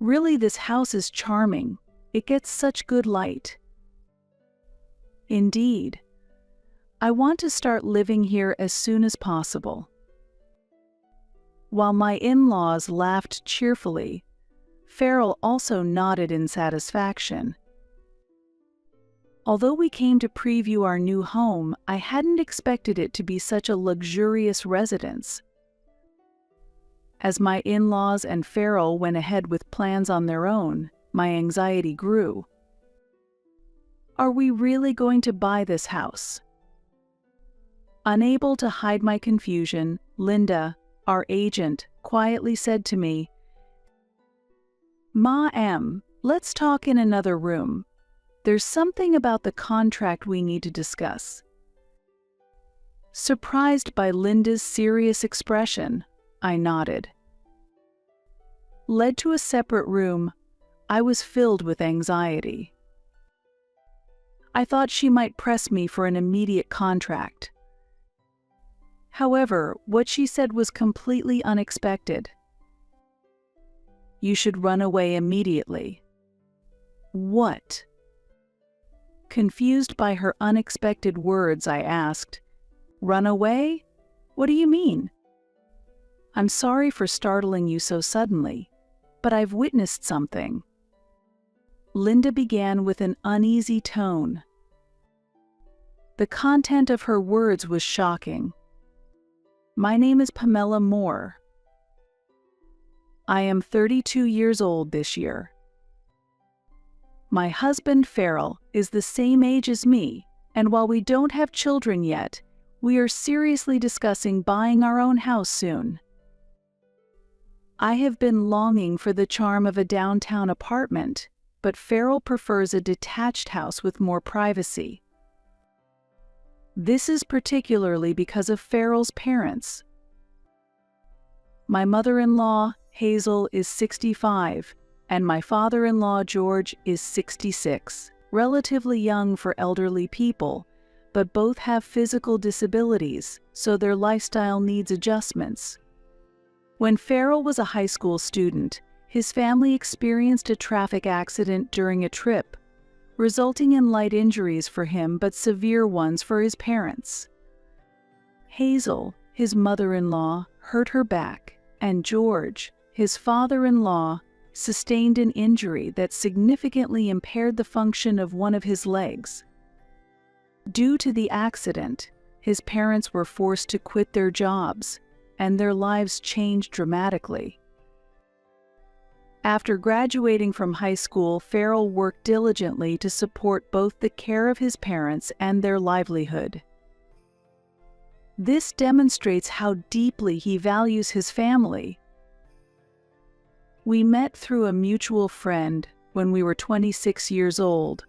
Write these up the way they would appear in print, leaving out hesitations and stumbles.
Really, this house is charming. It gets such good light. Indeed. I want to start living here as soon as possible. While my in-laws laughed cheerfully, Farrell also nodded in satisfaction. Although we came to preview our new home, I hadn't expected it to be such a luxurious residence. As my in-laws and Farrell went ahead with plans on their own, my anxiety grew. Are we really going to buy this house? Unable to hide my confusion, Linda, our agent, quietly said to me, "Ma, let's talk in another room. There's something about the contract we need to discuss." Surprised by Linda's serious expression, I nodded. Led to a separate room, I was filled with anxiety. I thought she might press me for an immediate contract. However, what she said was completely unexpected. "You should run away immediately." What? Confused by her unexpected words, I asked, "Run away? What do you mean?" "I'm sorry for startling you so suddenly, but I've witnessed something." Linda began with an uneasy tone. The content of her words was shocking. "My name is Pamela Moore. I am 32 years old this year. My husband, Farrell, is the same age as me, and while we don't have children yet, we are seriously discussing buying our own house soon. I have been longing for the charm of a downtown apartment, but Farrell prefers a detached house with more privacy. This is particularly because of Farrell's parents. My mother-in-law, Hazel, is 65, and my father-in-law, George, is 66, relatively young for elderly people, but both have physical disabilities, so their lifestyle needs adjustments. When Farrell was a high school student, his family experienced a traffic accident during a trip, resulting in light injuries for him but severe ones for his parents. Hazel, his mother-in-law, hurt her back, and George, his father-in-law, sustained an injury that significantly impaired the function of one of his legs. Due to the accident, his parents were forced to quit their jobs, and their lives changed dramatically. After graduating from high school, Farrell worked diligently to support both the care of his parents and their livelihood. This demonstrates how deeply he values his family. We met through a mutual friend when we were 26 years old.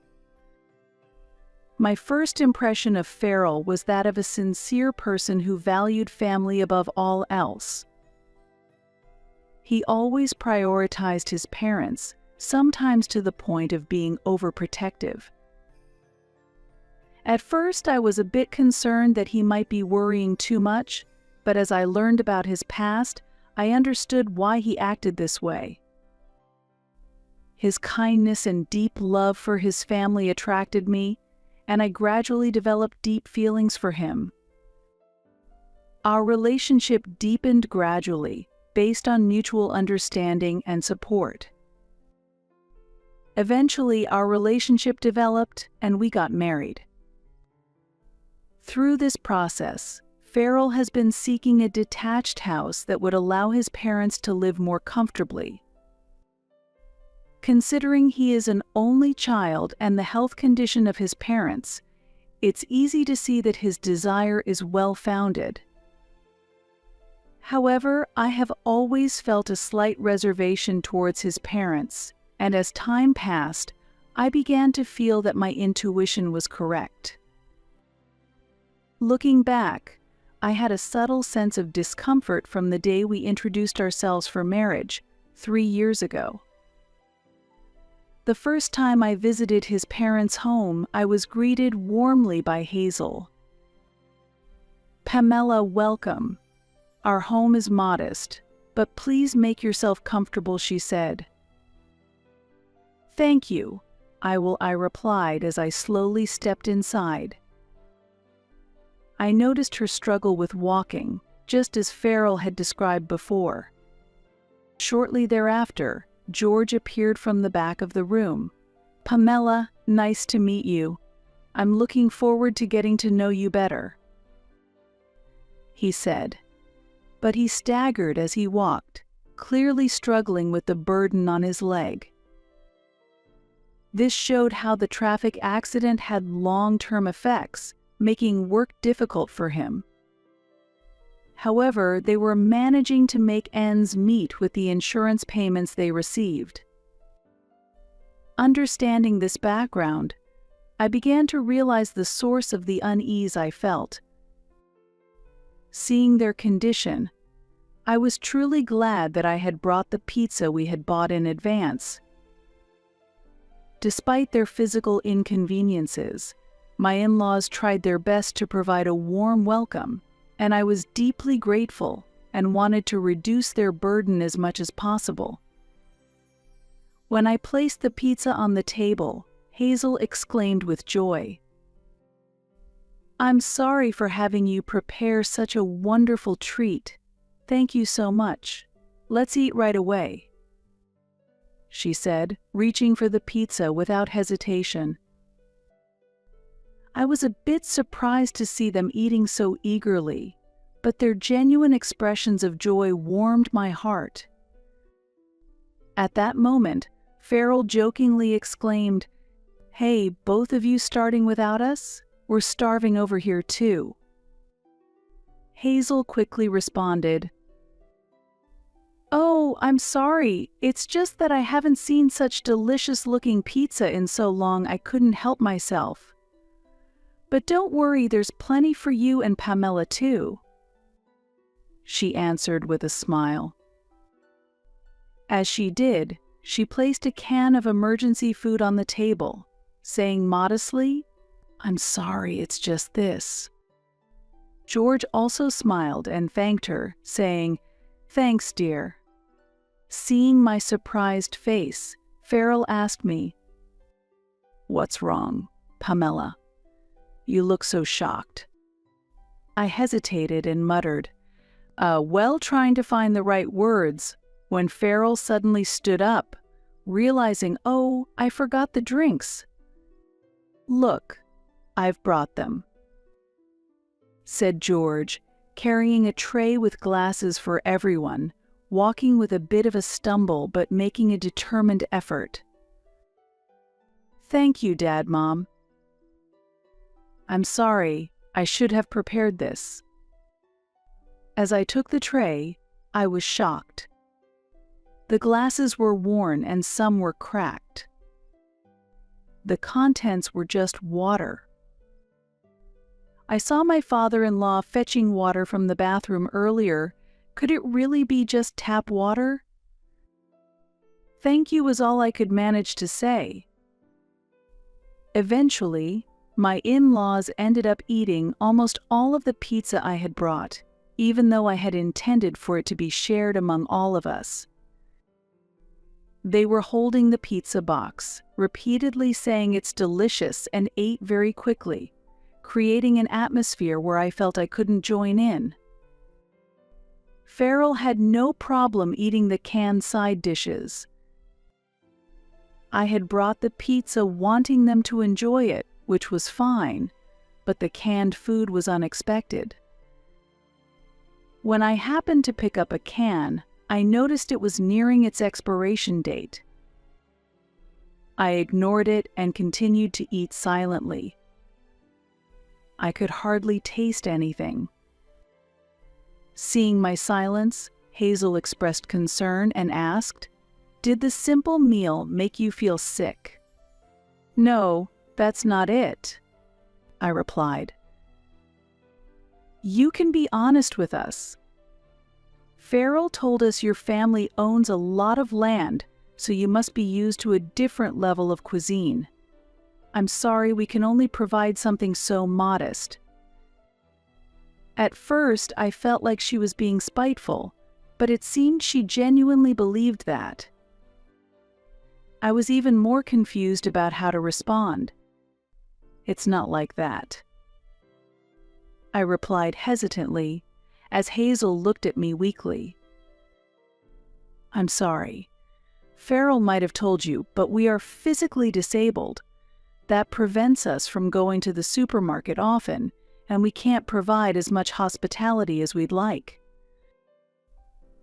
My first impression of Farrell was that of a sincere person who valued family above all else. He always prioritized his parents, sometimes to the point of being overprotective. At first, I was a bit concerned that he might be worrying too much, but as I learned about his past, I understood why he acted this way. His kindness and deep love for his family attracted me, and I gradually developed deep feelings for him. Our relationship deepened gradually, based on mutual understanding and support. Eventually, our relationship developed, and we got married. Through this process, Farrell has been seeking a detached house that would allow his parents to live more comfortably. Considering he is an only child and the health condition of his parents, it's easy to see that his desire is well-founded. However, I have always felt a slight reservation towards his parents, and as time passed, I began to feel that my intuition was correct. Looking back, I had a subtle sense of discomfort from the day we introduced ourselves for marriage, 3 years ago. The first time I visited his parents' home, I was greeted warmly by Hazel. "Pamela, welcome. Our home is modest, but please make yourself comfortable," she said. "Thank you, I replied as I slowly stepped inside. I noticed her struggle with walking, just as Farrell had described before. Shortly thereafter, George appeared from the back of the room. "Pamela, nice to meet you. I'm looking forward to getting to know you better," he said. But he staggered as he walked, clearly struggling with the burden on his leg. This showed how the traffic accident had long-term effects, making work difficult for him. However, they were managing to make ends meet with the insurance payments they received. Understanding this background, I began to realize the source of the unease I felt. Seeing their condition, I was truly glad that I had brought the pizza we had bought in advance. Despite their physical inconveniences, my in-laws tried their best to provide a warm welcome, and I was deeply grateful and wanted to reduce their burden as much as possible. When I placed the pizza on the table, Hazel exclaimed with joy, "I'm sorry for having you prepare such a wonderful treat. Thank you so much. Let's eat right away," she said, reaching for the pizza without hesitation. I was a bit surprised to see them eating so eagerly, but their genuine expressions of joy warmed my heart. At that moment, Farrell jokingly exclaimed, "Hey, both of you starting without us? We're starving over here too." Hazel quickly responded, "Oh, I'm sorry. It's just that I haven't seen such delicious-looking pizza in so long I couldn't help myself. But don't worry, there's plenty for you and Pamela too," she answered with a smile. As she did, she placed a can of emergency food on the table, saying modestly, "I'm sorry, it's just this." George also smiled and thanked her, saying, "Thanks, dear." Seeing my surprised face, Farrell asked me, "What's wrong, Pamela? You look so shocked." I hesitated and muttered, trying to find the right words, when Farrell suddenly stood up, realizing, "Oh, I forgot the drinks." "Look, I've brought them," said George, carrying a tray with glasses for everyone, walking with a bit of a stumble but making a determined effort. "Thank you, Dad, Mom. I'm sorry, I should have prepared this." As I took the tray, I was shocked. The glasses were worn and some were cracked. The contents were just water. I saw my father-in-law fetching water from the bathroom earlier. Could it really be just tap water? "Thank you" was all I could manage to say. Eventually, my in-laws ended up eating almost all of the pizza I had brought, even though I had intended for it to be shared among all of us. They were holding the pizza box, repeatedly saying it's delicious, and ate very quickly, creating an atmosphere where I felt I couldn't join in. Farrell had no problem eating the canned side dishes. I had brought the pizza wanting them to enjoy it, which was fine, but the canned food was unexpected. When I happened to pick up a can, I noticed it was nearing its expiration date. I ignored it and continued to eat silently. I could hardly taste anything. Seeing my silence, Hazel expressed concern and asked, "Did the simple meal make you feel sick?" "No, that's not it," I replied. "You can be honest with us. Farrell told us your family owns a lot of land, so you must be used to a different level of cuisine. I'm sorry, we can only provide something so modest." At first, I felt like she was being spiteful, but it seemed she genuinely believed that. I was even more confused about how to respond. "It's not like that," I replied hesitantly, as Hazel looked at me weakly. "I'm sorry. Farrell might have told you, but we are physically disabled. That prevents us from going to the supermarket often, and we can't provide as much hospitality as we'd like.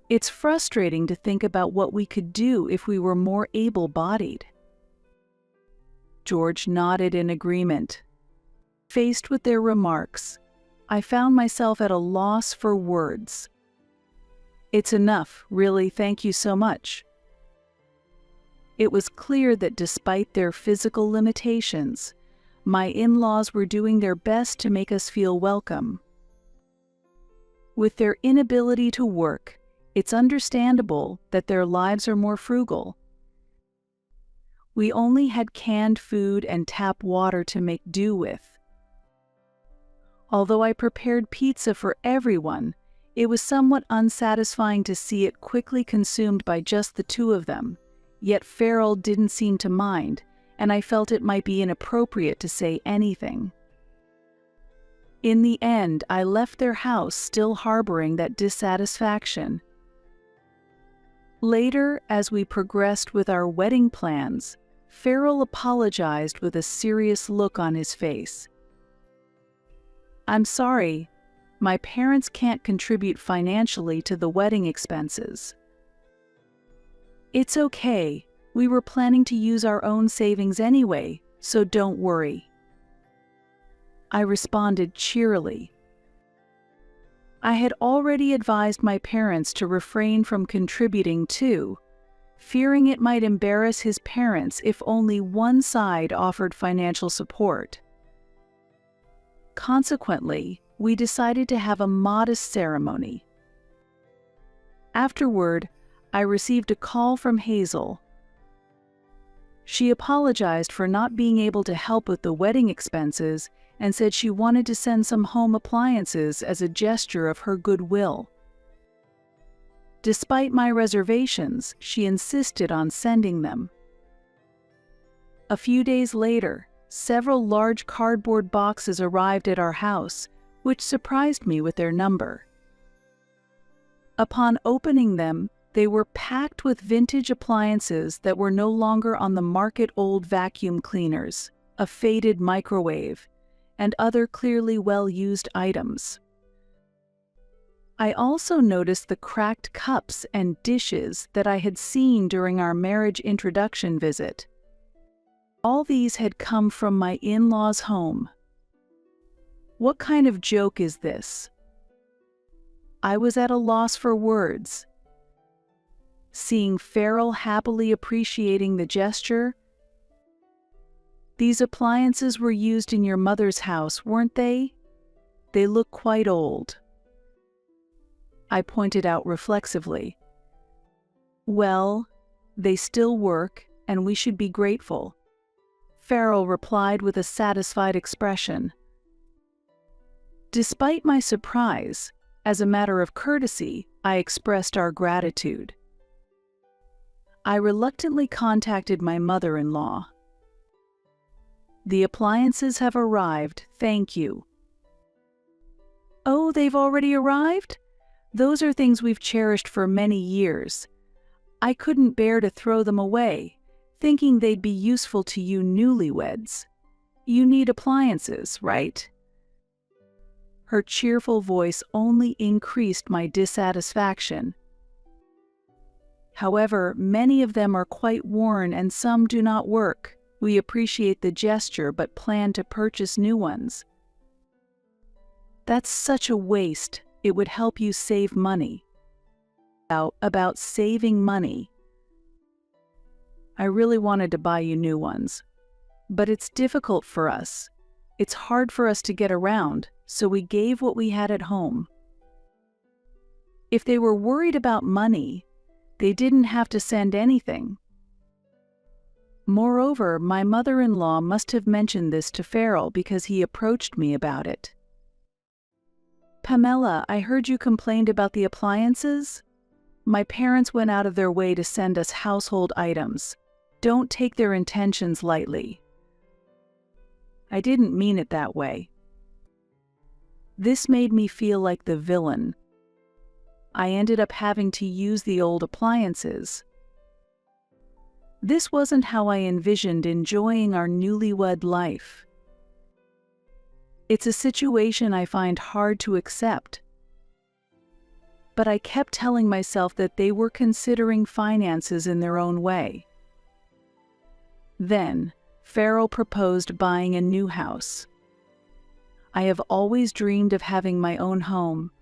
It's frustrating to think about what we could do if we were more able-bodied." George nodded in agreement. Faced with their remarks, I found myself at a loss for words. "It's enough, really, thank you so much." It was clear that despite their physical limitations, my in-laws were doing their best to make us feel welcome. With their inability to work, it's understandable that their lives are more frugal. We only had canned food and tap water to make do with. Although I prepared pizza for everyone, it was somewhat unsatisfying to see it quickly consumed by just the two of them. Yet Farrell didn't seem to mind, and I felt it might be inappropriate to say anything. In the end, I left their house still harboring that dissatisfaction. Later, as we progressed with our wedding plans, Farrell apologized with a serious look on his face. "I'm sorry, my parents can't contribute financially to the wedding expenses." "It's okay, we were planning to use our own savings anyway, so don't worry," I responded cheerily. I had already advised my parents to refrain from contributing too, fearing it might embarrass his parents if only one side offered financial support. Consequently, we decided to have a modest ceremony. Afterward, I received a call from Hazel. She apologized for not being able to help with the wedding expenses and said she wanted to send some home appliances as a gesture of her goodwill. Despite my reservations, she insisted on sending them. A few days later, several large cardboard boxes arrived at our house, which surprised me with their number. Upon opening them, they were packed with vintage appliances that were no longer on the market: old vacuum cleaners, a faded microwave, and other clearly well-used items. I also noticed the cracked cups and dishes that I had seen during our marriage introduction visit. All these had come from my in-laws' home. What kind of joke is this? I was at a loss for words. Seeing Farrell happily appreciating the gesture. "These appliances were used in your mother's house, weren't they? They look quite old," I pointed out reflexively. "Well, they still work, and we should be grateful," Farrell replied with a satisfied expression. Despite my surprise, as a matter of courtesy, I expressed our gratitude. I reluctantly contacted my mother-in-law. "The appliances have arrived, thank you." "Oh, they've already arrived? Those are things we've cherished for many years. I couldn't bear to throw them away, thinking they'd be useful to you newlyweds. You need appliances, right?" Her cheerful voice only increased my dissatisfaction. "However, many of them are quite worn and some do not work. We appreciate the gesture but plan to purchase new ones." "That's such a waste. It would help you save money." About saving money. "I really wanted to buy you new ones, but it's difficult for us. It's hard for us to get around, so we gave what we had at home." If they were worried about money, they didn't have to send anything. Moreover, my mother-in-law must have mentioned this to Farrell because he approached me about it. "Pamela, I heard you complained about the appliances. My parents went out of their way to send us household items. Don't take their intentions lightly. I didn't mean it that way. This made me feel like the villain. I ended up having to use the old appliances. This wasn't how I envisioned enjoying our newlywed life. It's a situation I find hard to accept. But I kept telling myself that they were considering finances in their own way. Then, Farrell proposed buying a new house. I have always dreamed of having my own home.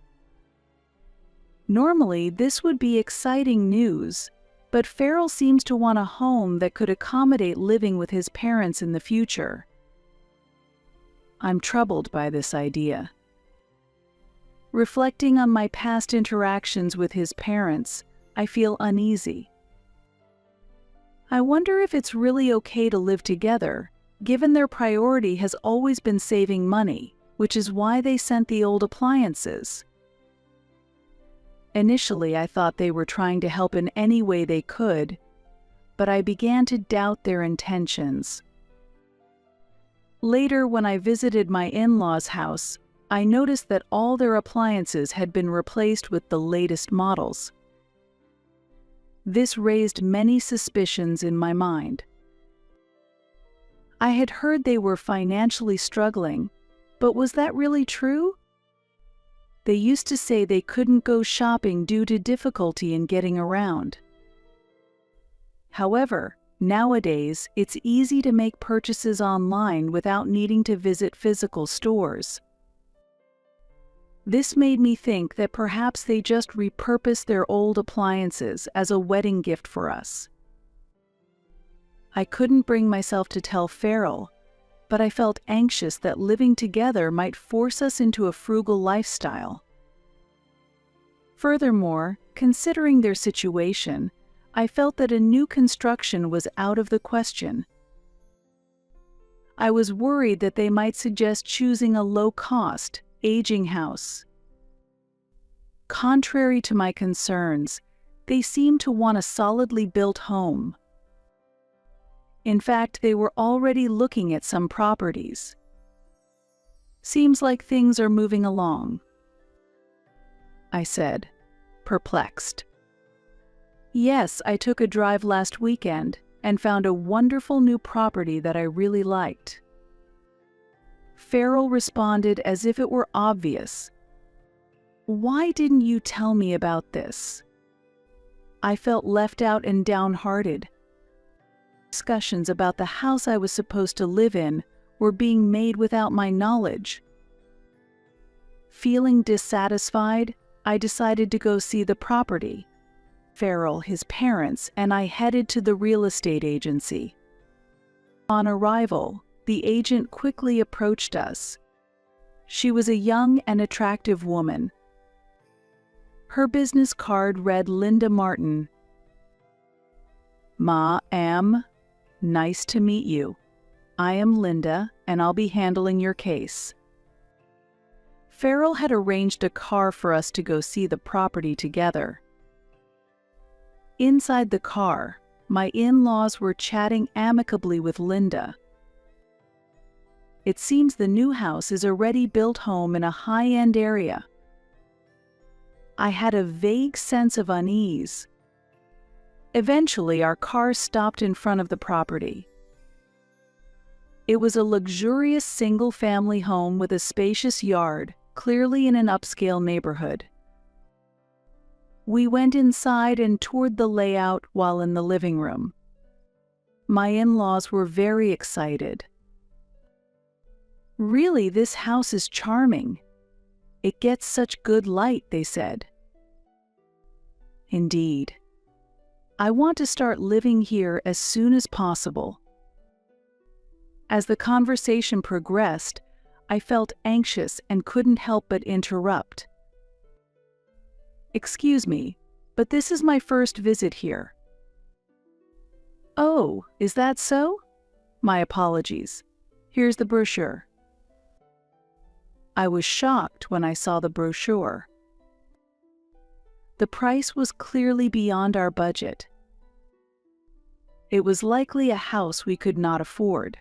Normally, this would be exciting news, but Farrell seems to want a home that could accommodate living with his parents in the future. I'm troubled by this idea. Reflecting on my past interactions with his parents, I feel uneasy. I wonder if it's really okay to live together, given their priority has always been saving money, which is why they sent the old appliances. Initially, I thought they were trying to help in any way they could, but I began to doubt their intentions. Later, when I visited my in-laws' house, I noticed that all their appliances had been replaced with the latest models. This raised many suspicions in my mind. I had heard they were financially struggling, but was that really true? They used to say they couldn't go shopping due to difficulty in getting around. However, nowadays, it's easy to make purchases online without needing to visit physical stores. This made me think that perhaps they just repurposed their old appliances as a wedding gift for us. I couldn't bring myself to tell Farrell, but I felt anxious that living together might force us into a frugal lifestyle. Furthermore, considering their situation, I felt that a new construction was out of the question. I was worried that they might suggest choosing a low-cost, aging house. Contrary to my concerns, they seemed to want a solidly built home. In fact, they were already looking at some properties. Seems like things are moving along, I said, perplexed. Yes, I took a drive last weekend and found a wonderful new property that I really liked. Farrell responded as if it were obvious. Why didn't you tell me about this? I felt left out and downhearted. Discussions about the house I was supposed to live in were being made without my knowledge. Feeling dissatisfied, I decided to go see the property. Farrell, his parents, and I headed to the real estate agency. On arrival, the agent quickly approached us. She was a young and attractive woman. Her business card read Linda Martin. "Ma'am, nice to meet you. I am Linda, and I'll be handling your case." Farrell had arranged a car for us to go see the property together. Inside the car, my in-laws were chatting amicably with Linda. It seems the new house is a ready-built home in a high-end area. I had a vague sense of unease. Eventually, our car stopped in front of the property. It was a luxurious single-family home with a spacious yard, clearly in an upscale neighborhood. We went inside and toured the layout while in the living room. My in-laws were very excited. "Really, this house is charming. It gets such good light," they said. Indeed. I want to start living here as soon as possible. As the conversation progressed, I felt anxious and couldn't help but interrupt. "Excuse me, but this is my first visit here." "Oh, is that so? My apologies. Here's the brochure." I was shocked when I saw the brochure. The price was clearly beyond our budget. It was likely a house we could not afford.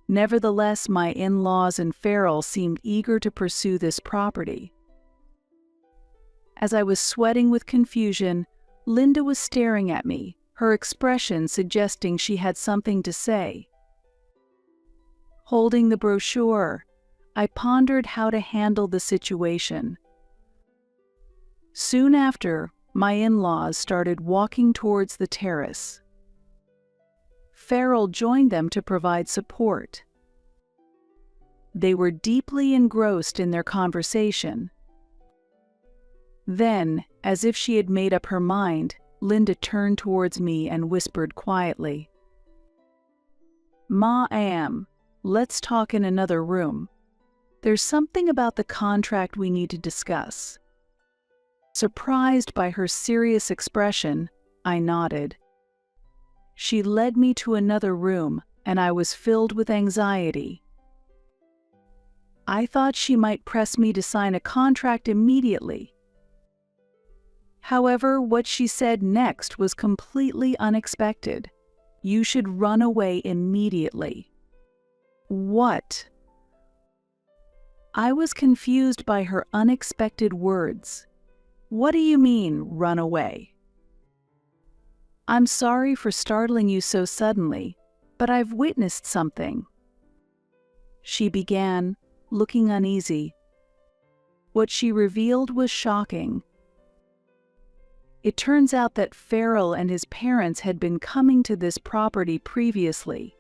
Nevertheless, my in-laws and Farrell seemed eager to pursue this property. As I was sweating with confusion, Linda was staring at me, her expression suggesting she had something to say. Holding the brochure, I pondered how to handle the situation. Soon after, my in-laws started walking towards the terrace. Farrell joined them to provide support. They were deeply engrossed in their conversation. Then, as if she had made up her mind, Linda turned towards me and whispered quietly, "Ma, let's talk in another room. There's something about the contract we need to discuss." Surprised by her serious expression, I nodded. She led me to another room, and I was filled with anxiety. I thought she might press me to sign a contract immediately. However, what she said next was completely unexpected. "You should run away immediately." What? I was confused by her unexpected words. "What do you mean, run away?" "I'm sorry for startling you so suddenly, but I've witnessed something," she began, looking uneasy. What she revealed was shocking. It turns out that Farrell and his parents had been coming to this property previously.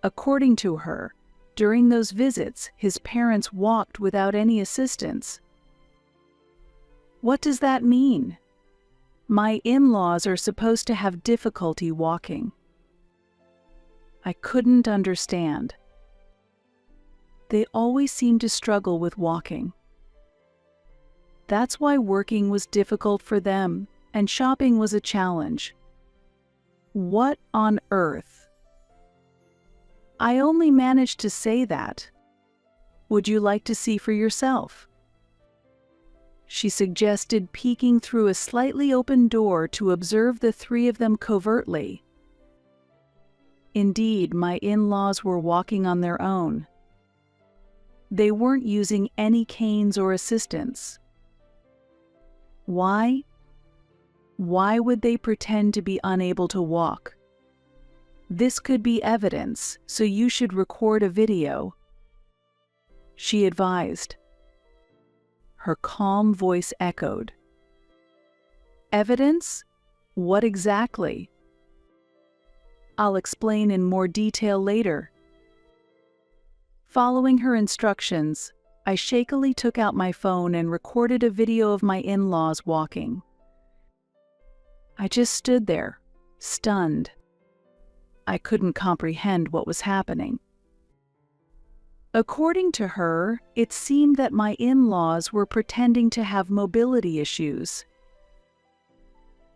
According to her, during those visits, his parents walked without any assistance. What does that mean? My in-laws are supposed to have difficulty walking. I couldn't understand. They always seemed to struggle with walking. That's why working was difficult for them, and shopping was a challenge. What on earth? I only managed to say that. Would you like to see for yourself? She suggested, peeking through a slightly open door to observe the three of them covertly. Indeed, my in-laws were walking on their own. They weren't using any canes or assistance. Why? Why would they pretend to be unable to walk? This could be evidence, so you should record a video, she advised. Her calm voice echoed. Evidence? What exactly? I'll explain in more detail later. Following her instructions, I shakily took out my phone and recorded a video of my in-laws walking. I just stood there, stunned. I couldn't comprehend what was happening. According to her, it seemed that my in-laws were pretending to have mobility issues.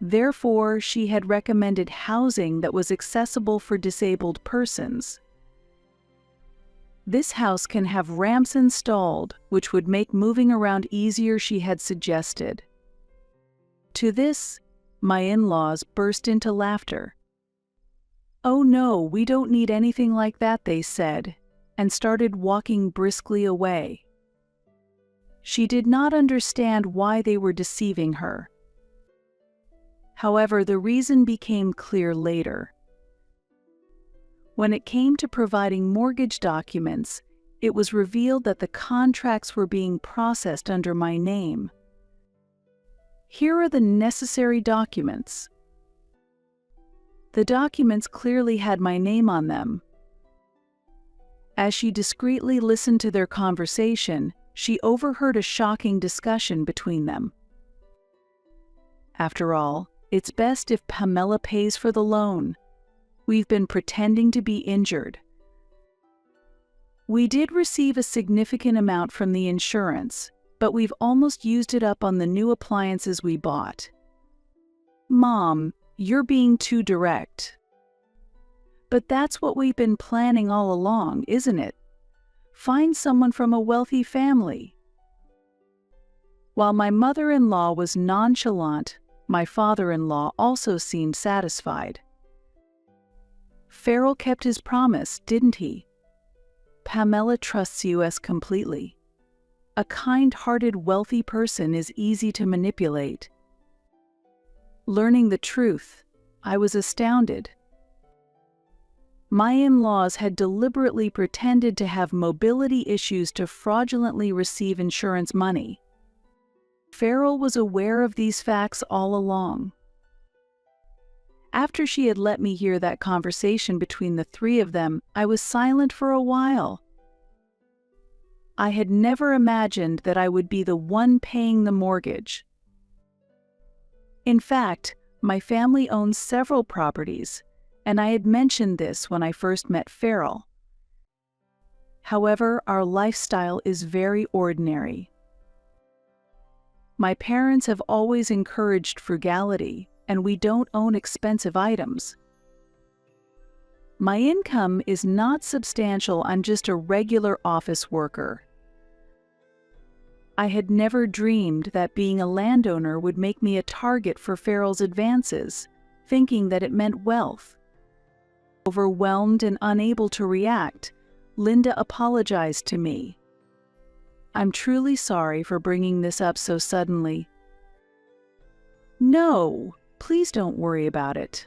Therefore, she had recommended housing that was accessible for disabled persons. This house can have ramps installed, which would make moving around easier, she had suggested. To this, my in-laws burst into laughter. "Oh no, we don't need anything like that," they said, and started walking briskly away. She did not understand why they were deceiving her. However, the reason became clear later. When it came to providing mortgage documents, it was revealed that the contracts were being processed under my name. Here are the necessary documents. The documents clearly had my name on them. As she discreetly listened to their conversation, she overheard a shocking discussion between them. After all, it's best if Pamela pays for the loan. We've been pretending to be injured. We did receive a significant amount from the insurance, but we've almost used it up on the new appliances we bought. Mom, you're being too direct. But that's what we've been planning all along, isn't it? Find someone from a wealthy family. While my mother-in-law was nonchalant, My father-in-law also seemed satisfied. Farrell kept his promise, didn't he? Pamela trusts us completely. A kind-hearted, wealthy person is easy to manipulate. Learning the truth, I was astounded. My in-laws had deliberately pretended to have mobility issues to fraudulently receive insurance money. Farrell was aware of these facts all along. After she had let me hear that conversation between the three of them, I was silent for a while. I had never imagined that I would be the one paying the mortgage. In fact, my family owns several properties, and I had mentioned this when I first met Farrell. However, our lifestyle is very ordinary. My parents have always encouraged frugality, and we don't own expensive items. My income is not substantial. I'm just a regular office worker. I had never dreamed that being a landowner would make me a target for Farrell's advances, thinking that it meant wealth. Overwhelmed and unable to react, Linda apologized to me. I'm truly sorry for bringing this up so suddenly. No, please don't worry about it.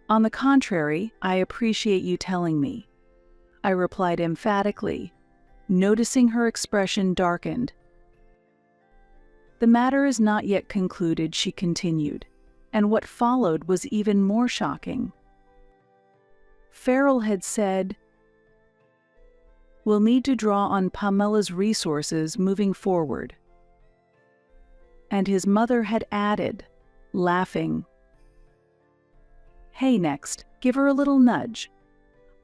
On the contrary, I appreciate you telling me, I replied emphatically, noticing her expression darkened. The matter is not yet concluded, she continued, and what followed was even more shocking. Farrell had said, "We'll need to draw on Pamela's resources moving forward." And his mother had added, laughing, "Hey, next, give her a little nudge.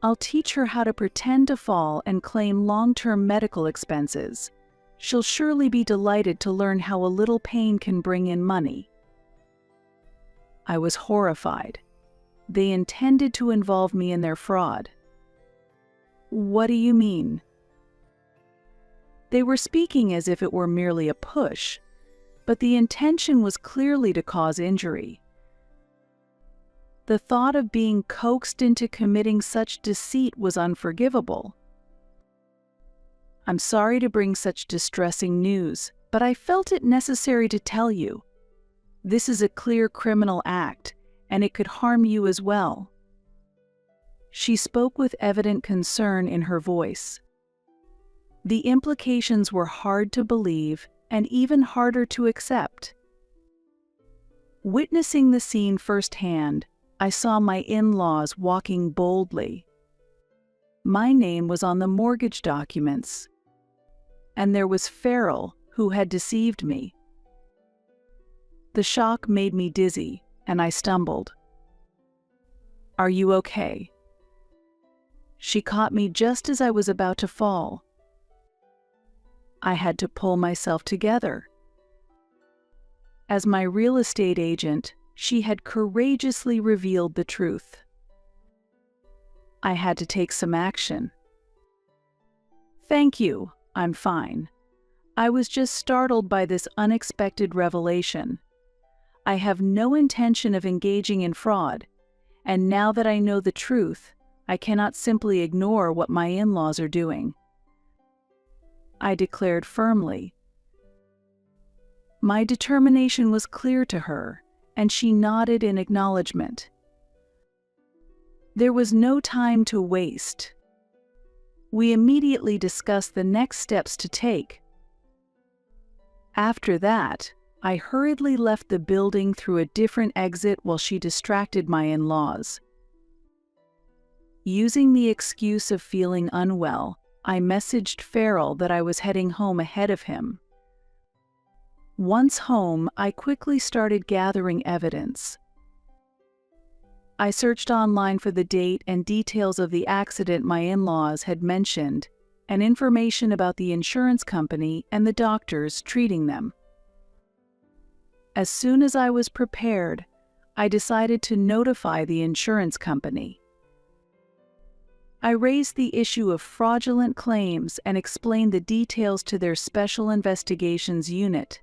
I'll teach her how to pretend to fall and claim long-term medical expenses. She'll surely be delighted to learn how a little pain can bring in money." I was horrified. They intended to involve me in their fraud. What do you mean? They were speaking as if it were merely a push, but the intention was clearly to cause injury. The thought of being coaxed into committing such deceit was unforgivable. I'm sorry to bring such distressing news, but I felt it necessary to tell you. This is a clear criminal act, and it could harm you as well. She spoke with evident concern in her voice. The implications were hard to believe and even harder to accept. Witnessing the scene firsthand, I saw my in-laws walking boldly. My name was on the mortgage documents, and there was Farrell, who had deceived me. The shock made me dizzy, and I stumbled. "Are you okay?" She caught me just as I was about to fall. I had to pull myself together. As my real estate agent, she had courageously revealed the truth. I had to take some action. "Thank you, I'm fine. I was just startled by this unexpected revelation. I have no intention of engaging in fraud, and now that I know the truth, I cannot simply ignore what my in-laws are doing," I declared firmly. My determination was clear to her, and she nodded in acknowledgement. There was no time to waste. We immediately discussed the next steps to take. After that, I hurriedly left the building through a different exit while she distracted my in-laws. Using the excuse of feeling unwell, I messaged Farrell that I was heading home ahead of him. Once home, I quickly started gathering evidence. I searched online for the date and details of the accident my in-laws had mentioned, and information about the insurance company and the doctors treating them. As soon as I was prepared, I decided to notify the insurance company. I raised the issue of fraudulent claims and explained the details to their special investigations unit.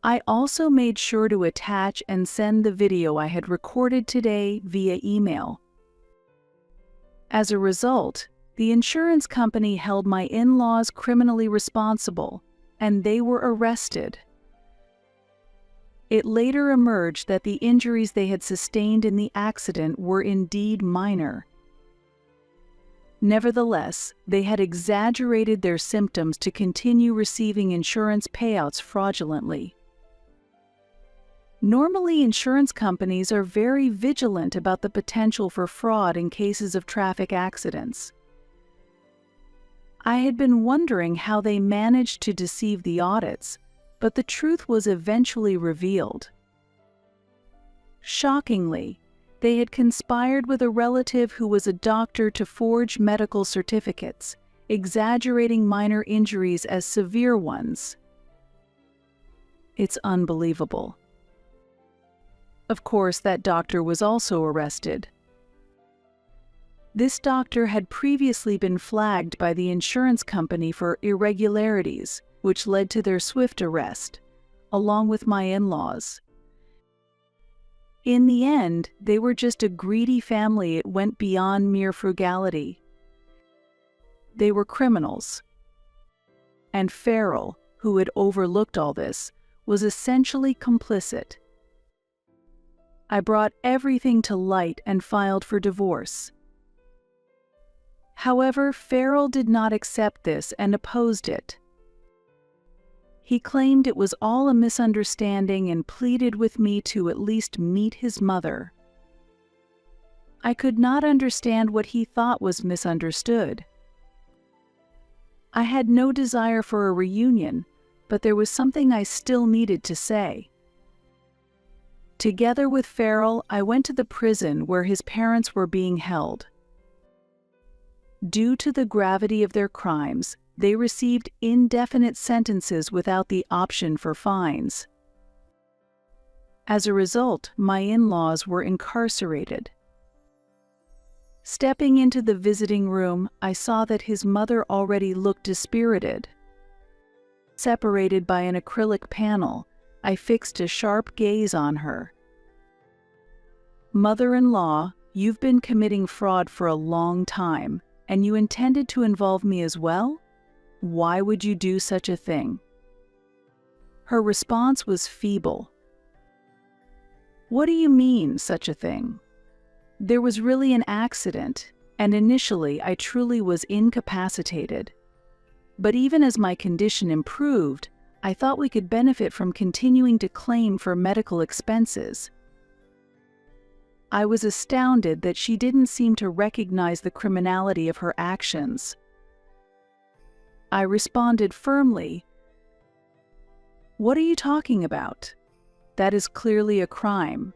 I also made sure to attach and send the video I had recorded today via email. As a result, the insurance company held my in-laws criminally responsible, and they were arrested. It later emerged that the injuries they had sustained in the accident were indeed minor. Nevertheless, they had exaggerated their symptoms to continue receiving insurance payouts fraudulently. Normally, insurance companies are very vigilant about the potential for fraud in cases of traffic accidents. I had been wondering how they managed to deceive the audits, but the truth was eventually revealed. Shockingly, they had conspired with a relative who was a doctor to forge medical certificates, exaggerating minor injuries as severe ones. It's unbelievable. Of course, that doctor was also arrested. This doctor had previously been flagged by the insurance company for irregularities, which led to their swift arrest, along with my in-laws. In the end, they were just a greedy family. It went beyond mere frugality. They were criminals. And Farrell, who had overlooked all this, was essentially complicit. I brought everything to light and filed for divorce. However, Farrell did not accept this and opposed it. He claimed it was all a misunderstanding and pleaded with me to at least meet his mother. I could not understand what he thought was misunderstood. I had no desire for a reunion, but there was something I still needed to say. Together with Farrell, I went to the prison where his parents were being held. Due to the gravity of their crimes, they received indefinite sentences without the option for fines. As a result, my in-laws were incarcerated. Stepping into the visiting room, I saw that his mother already looked dispirited. Separated by an acrylic panel, I fixed a sharp gaze on her. "Mother-in-law, you've been committing fraud for a long time, and you intended to involve me as well? Why would you do such a thing?" Her response was feeble. "What do you mean, such a thing? There was really an accident, and initially I truly was incapacitated. But even as my condition improved, I thought we could benefit from continuing to claim for medical expenses." I was astounded that she didn't seem to recognize the criminality of her actions. I responded firmly, "What are you talking about? That is clearly a crime.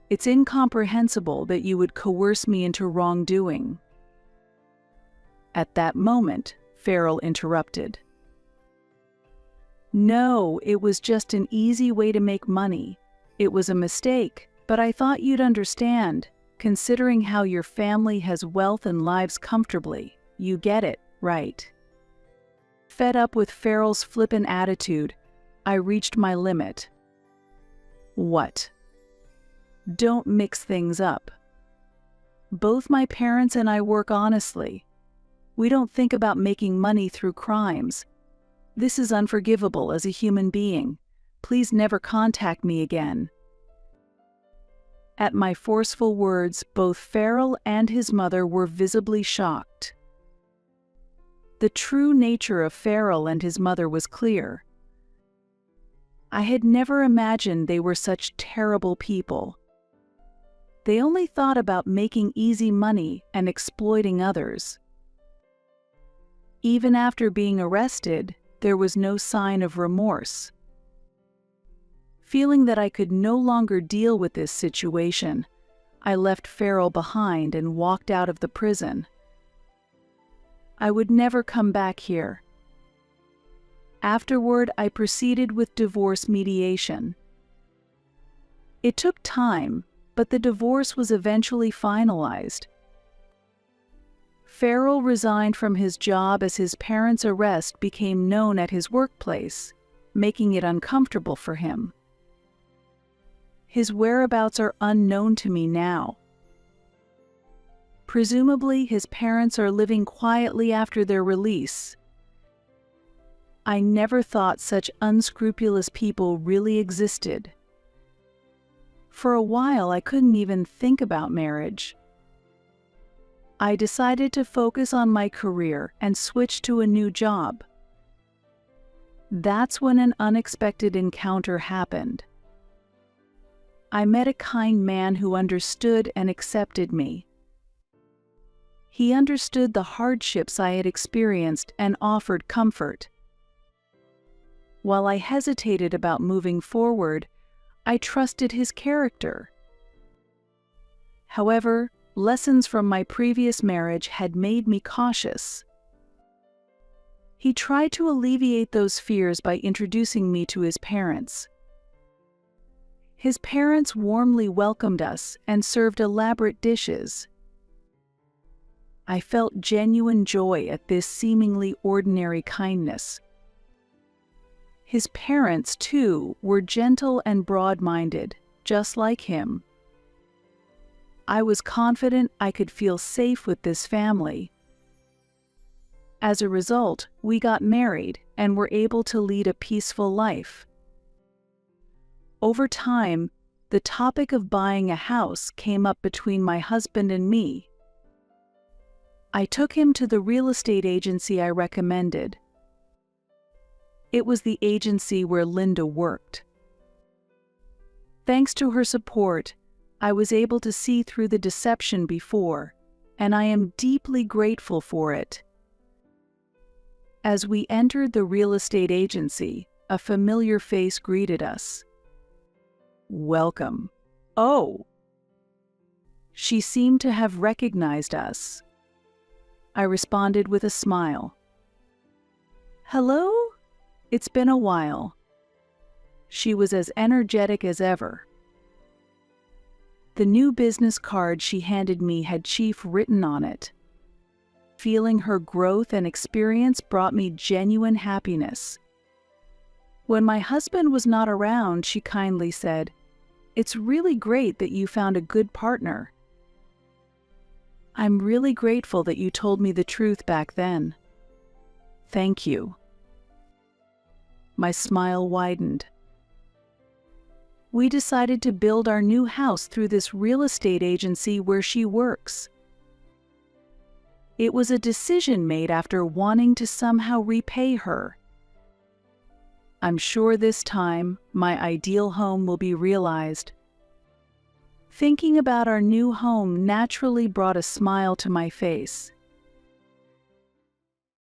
It's incomprehensible that you would coerce me into wrongdoing." At that moment, Farrell interrupted. "No, it was just an easy way to make money. It was a mistake, but I thought you'd understand, considering how your family has wealth and lives comfortably. You get it, right?" Fed up with Farrell's flippant attitude, I reached my limit. "What? Don't mix things up. Both my parents and I work honestly. We don't think about making money through crimes. This is unforgivable as a human being. Please never contact me again." At my forceful words, both Farrell and his mother were visibly shocked. The true nature of Farrell and his mother was clear. I had never imagined they were such terrible people. They only thought about making easy money and exploiting others. Even after being arrested, there was no sign of remorse. Feeling that I could no longer deal with this situation, I left Farrell behind and walked out of the prison. I would never come back here. Afterward, I proceeded with divorce mediation. It took time, but the divorce was eventually finalized. Farrell resigned from his job as his parents' arrest became known at his workplace. making it uncomfortable for him. His whereabouts are unknown to me now. Presumably, his parents are living quietly after their release. I never thought such unscrupulous people really existed. For a while, I couldn't even think about marriage. I decided to focus on my career and switch to a new job. That's when an unexpected encounter happened. I met a kind man who understood and accepted me. He understood the hardships I had experienced and offered comfort. While I hesitated about moving forward, I trusted his character. However, lessons from my previous marriage had made me cautious. He tried to alleviate those fears by introducing me to his parents. His parents warmly welcomed us and served elaborate dishes. I felt genuine joy at this seemingly ordinary kindness. His parents, too, were gentle and broad-minded, just like him. I was confident I could feel safe with this family. As a result, we got married and were able to lead a peaceful life. Over time, the topic of buying a house came up between my husband and me. I took him to the real estate agency I recommended. It was the agency where Linda worked. Thanks to her support, I was able to see through the deception before, and I am deeply grateful for it. As we entered the real estate agency, a familiar face greeted us. "Welcome." "Oh!" She seemed to have recognized us. I responded with a smile. "Hello? It's been a while." She was as energetic as ever. The new business card she handed me had Chief written on it. Feeling her growth and experience brought me genuine happiness. When my husband was not around, she kindly said, "It's really great that you found a good partner. I'm really grateful that you told me the truth back then." "Thank you." My smile widened. We decided to build our new house through this real estate agency where she works. It was a decision made after wanting to somehow repay her. I'm sure this time, my ideal home will be realized. Thinking about our new home naturally brought a smile to my face.